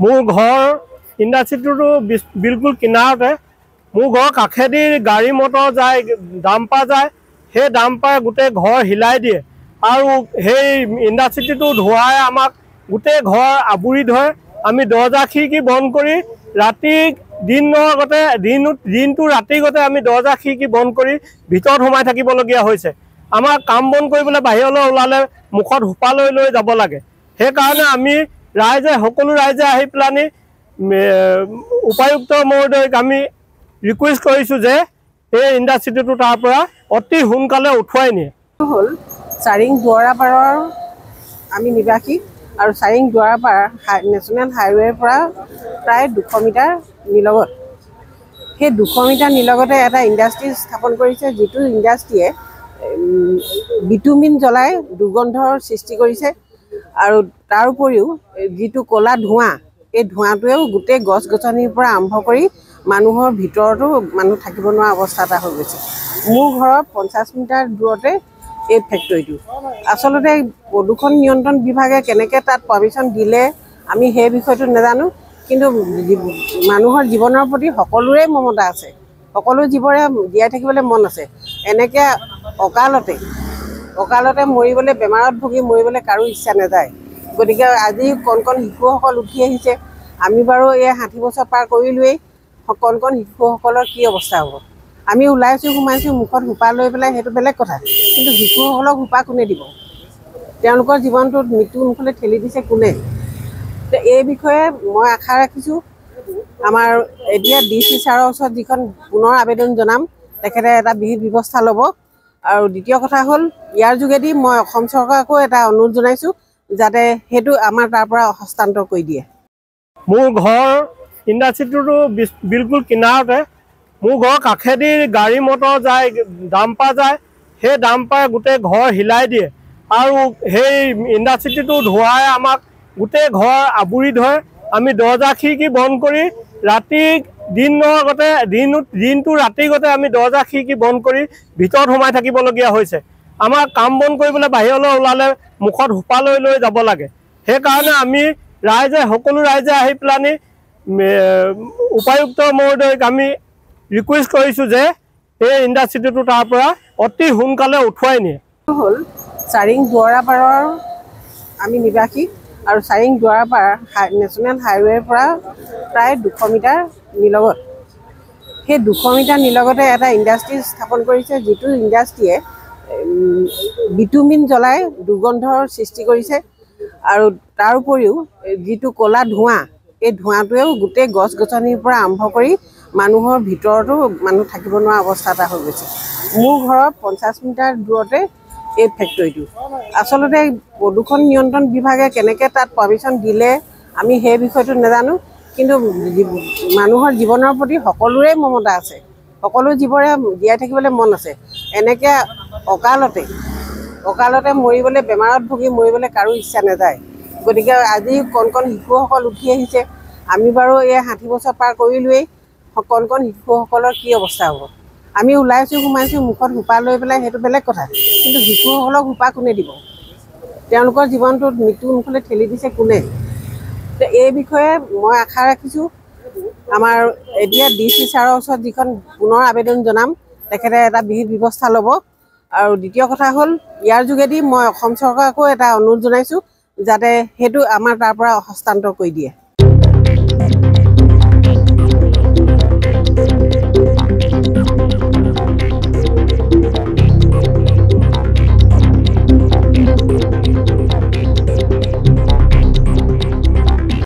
মোৰ ঘৰ ইণ্ডাষ্ট্ৰিটো বিলকুল কিনাৰতে। মোৰ ঘৰ কাষেদি গাড়ী মটৰ যায়, ডাম্পাৰ যায়, সেই ডাম্পাৰে গোটেই ঘৰ হিলাই দিয়ে আৰু সেই ইণ্ডাষ্ট্ৰিটো ধোঁৱাই আমাক গোটেই ঘৰ আৱৰি ধৰে। আমি দৰ্জা খিৰিকী বন্ধ কৰি ৰাতি দিনৰ আগতে দিনটো ৰাতি গতে আমি দৰ্জা খিৰিকী বন্ধ কৰি ভিতৰত সোমাই থাকিবলগীয়া হৈছে। আমাৰ কাম বন কৰিবলৈ বাহিৰলৈ ওলালে মুখত সোপা লৈ লৈ যাব লাগে। সেইকাৰণে আমি সকলো ৰাইজে আহি পেলানি উপায়ুক্ত মহোদয়ক আমি ৰিকুৱেষ্ট কৰিছোঁ যে এই ইণ্ডাষ্ট্ৰিটো তাৰ পৰা অতি সোনকালে উঠুৱাই নিয়ে। হ'ল চাৰিং দুৱাৰাপাৰৰ আমি নিবাসী আৰু চাৰিং দুৱাৰাপাৰ নেশ্যনেল হাইৱেৰ পৰা প্ৰায় 200 মিটাৰ নিলগত। সেই 200 মিটাৰ নিলগতে এটা ইণ্ডাষ্ট্ৰি স্থাপন কৰিছে, যিটো ইণ্ডাষ্ট্ৰিয়ে বিটুমিন জ্বলাই দুৰ্গন্ধৰ সৃষ্টি কৰিছে আৰু তাৰ উপৰিও যিটো ক'লা ধোঁৱা, এই ধোঁৱাটোৱেও গোটেই গছ গছনিৰ পৰা আৰম্ভ কৰি মানুহৰ ভিতৰতো মানুহ থাকিব নোৱাৰা অৱস্থা এটা হৈ গৈছে। মোৰ ঘৰৰ 50 মিটাৰ দূৰতে এই ফেক্টৰীটো। আচলতে প্ৰদূষণ নিয়ন্ত্ৰণ বিভাগে কেনেকৈ তাত পাৰ্মিশ্যন দিলে আমি সেই বিষয়টো নাজানো, কিন্তু মানুহৰ জীৱনৰ প্ৰতি সকলোৰে মমতা আছে, সকলো জীৱৰে জীয়াই থাকিবলৈ মন আছে। এনেকৈ অকালতে মৰিবলৈ, বেমাৰত ভুগি মৰিবলৈ কাৰো ইচ্ছা নাযায়। গতিকে আজি কণ শিশুসকল উঠি আহিছে। আমি বাৰু এই 60 বছৰ পাৰ কৰিলোৱেই, কণ শিশুসকলৰ কি অৱস্থা হ'ব? আমি ওলাইছোঁ সোমাইছোঁ মুখত সোপা লৈ পেলাই, সেইটো বেলেগ কথা, কিন্তু শিশুসকলক সোপা কোনে দিব? তেওঁলোকৰ জীৱনটোত মৃত্যুৰ মুখলৈ ঠেলি দিছে কোনে? এই বিষয়ে মই আশা ৰাখিছোঁ আমাৰ এতিয়া DC ছাৰৰ ওচৰত যিখন পুনৰ আবেদন জনাম, তেখেতে এটা বিহিত ব্যৱস্থা ল'ব। আৰু দ্বিতীয় কথা হ'ল, ইয়াৰ যোগেদি মই অসম চৰকাৰকো এটা অনুৰোধ জনাইছোঁ যাতে সেইটো আমাৰ তাৰ পৰা হস্তান্তৰ কৰি দিয়ে। মোৰ ঘৰ ইণ্ডাষ্ট্ৰিটো বিলকুল কিনাৰতে। মোৰ ঘৰ কাষেদি গাড়ী মটৰ যায়, ডাম্পাৰ যায়, সেই ডাম্পাৰে গোটেই ঘৰ হিলাই দিয়ে আৰু সেই ইণ্ডাষ্ট্ৰিটো ধোঁৱাই আমাক গোটেই ঘৰ আৱৰি ধৰে। আমি দৰ্জা খিৰিকী বন্ধ কৰি দিনটো ৰাতি গতে আমি দৰ্জা খিৰিকী বন্ধ কৰি ভিতৰত সোমাই থাকিবলগীয়া হৈছে। আমাৰ কাম বন কৰিবলৈ বাহিৰলৈ ওলালে মুখত সোপা লৈ লৈ যাব লাগে। সেইকাৰণে আমি সকলো ৰাইজে আহি পেলানি উপায়ুক্ত মহোদয়ক আমি ৰিকুৱেষ্ট কৰিছোঁ যে এই ইণ্ডাষ্ট্ৰিটো তাৰ পৰা অতি সোনকালে উঠুৱাই নিয়ে। হ'ল চাৰিং দুৱাৰাপাৰৰ আমি নিবাসী আৰু চাৰিং দুৱাৰাপাৰ নেশ্যনেল হাইৱেৰ পৰা প্ৰায় 200 মিটাৰ নিলগত। সেই 200 মিটাৰ নিলগতে এটা ইণ্ডাষ্ট্ৰি স্থাপন কৰিছে, যিটো ইণ্ডাষ্ট্ৰিয়ে বিটুমিন জ্বলাই দুৰ্গন্ধৰ সৃষ্টি কৰিছে আৰু তাৰ উপৰিও যিটো ক'লা ধোঁৱা, এই ধোঁৱাটোৱেও গোটেই গছ গছনিৰ পৰা আৰম্ভ কৰি মানুহৰ ভিতৰতো মানুহ থাকিব নোৱাৰা অৱস্থা এটা হৈ গৈছে। মোৰ ঘৰৰ 50 মিটাৰ দূৰতে এই ফেক্টৰীটো। আচলতে প্ৰদূষণ নিয়ন্ত্ৰণ বিভাগে কেনেকৈ তাত পাৰ্মিশ্যন দিলে আমি সেই বিষয়টো নাজানো, কিন্তু মানুহৰ জীৱনৰ প্ৰতি সকলোৰে মমতা আছে, সকলো জীৱৰে জীয়াই থাকিবলৈ মন আছে। এনেকৈ অকালতে মৰিবলৈ, বেমাৰত ভুগি মৰিবলৈ কাৰো ইচ্ছা নাযায়। গতিকে আজি কণ শিশুসকল উঠি আহিছে। আমি বাৰু এই 60 বছৰ পাৰ কৰিলোৱেই, কণ শিশুসকলৰ কি অৱস্থা হ'ব? আমি ওলাইছোঁ সোমাইছোঁ মুখত সোপা লৈ পেলাই, সেইটো বেলেগ কথা, কিন্তু শিশুসকলক সোপা কোনে দিব? তেওঁলোকৰ জীৱনটোত মৃত্যুৰ মুখলৈ ঠেলি দিছে কোনে? এই বিষয়ে মই আশা ৰাখিছোঁ আমাৰ এতিয়া DC ছাৰৰ ওচৰত যিখন পুনৰ আবেদন জনাম, তেখেতে এটা বিহিত ব্যৱস্থা ল'ব। আৰু দ্বিতীয় কথা হ'ল, ইয়াৰ যোগেদি মই অসম চৰকাৰকো এটা অনুৰোধ জনাইছোঁ যাতে সেইটো আমাৰ তাৰ পৰা হস্তান্তৰ কৰি দিয়ে।